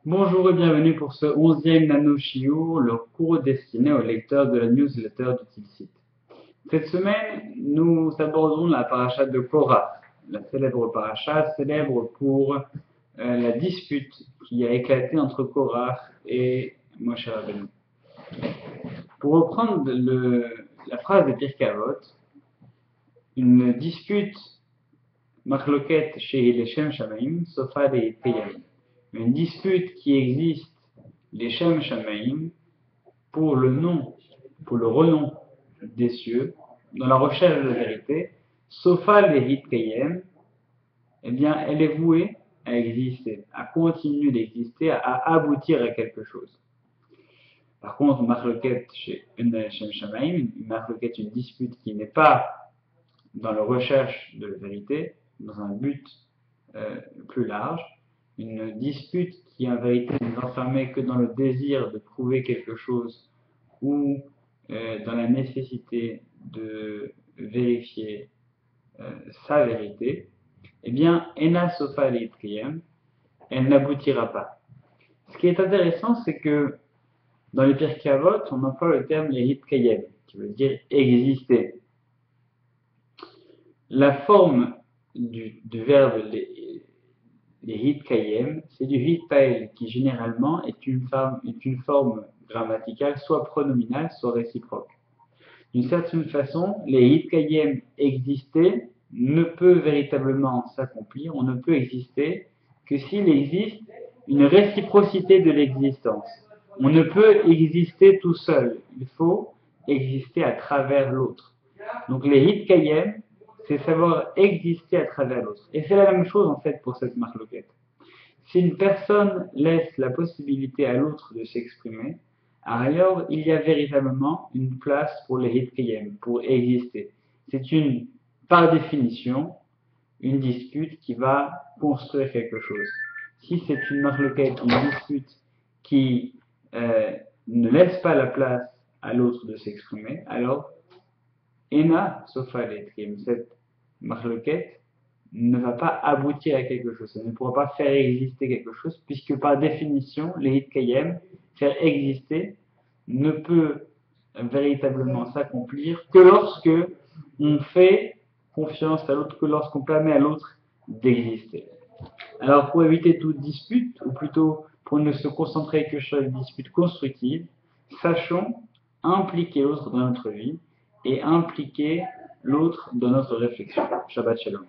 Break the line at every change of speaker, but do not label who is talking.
Bonjour et bienvenue pour ce 11e Nano Shiur, le cours destiné aux lecteurs de la newsletter du Tilsit. Cette semaine, nous abordons la paracha de Korah, la célèbre paracha, célèbre pour la dispute qui a éclaté entre Korah et Moshe Rabbeinu. Pour reprendre la phrase de Pirkei Avot, une dispute Machloket chez les Shem Shamaim, Sofa des Peyam. Une dispute qui existe les Shem Shamaim pour le nom, pour le renom des cieux, dans la recherche de la vérité, Sofa les Hitkayem, eh bien, elle est vouée à exister, à continuer d'exister, à aboutir à quelque chose. Par contre, Machloket chez Shem Shamaim, une dispute qui n'est pas dans la recherche de la vérité, dans un but plus large, une dispute qui en vérité n'est enfermée que dans le désir de prouver quelque chose ou dans la nécessité de vérifier sa vérité, eh bien, Ena Sofa Leitriem, elle n'aboutira pas. Ce qui est intéressant, c'est que dans les Pirkei Avot, on emploie le terme Leitkayem, qui veut dire exister. La forme du verbe Leitkayem, c'est du Hitpael, qui généralement est une forme grammaticale soit pronominale, soit réciproque. D'une certaine façon, les Hitkayem exister ne peut véritablement s'accomplir, on ne peut exister que s'il existe une réciprocité de l'existence. On ne peut exister tout seul, il faut exister à travers l'autre. Donc les Hitkayem, c'est savoir exister à travers l'autre. Et c'est la même chose en fait pour cette marloquette. Si une personne laisse la possibilité à l'autre de s'exprimer, alors il y a véritablement une place pour les hitkayem, pour exister. C'est par définition, une dispute qui va construire quelque chose. Si c'est une marloquette, une dispute qui ne laisse pas la place à l'autre de s'exprimer, alors Ena, sauf à cette marloquette ne va pas aboutir à quelque chose. Ça ne pourra pas faire exister quelque chose, puisque par définition, les hitkayem, faire exister, ne peut véritablement s'accomplir que lorsque on fait confiance à l'autre, que lorsqu'on permet à l'autre d'exister. Alors pour éviter toute dispute, ou plutôt pour ne se concentrer que sur les disputes constructives, sachons impliquer l'autre dans notre vie et impliquer l'autre dans notre réflexion. Shabbat Shalom.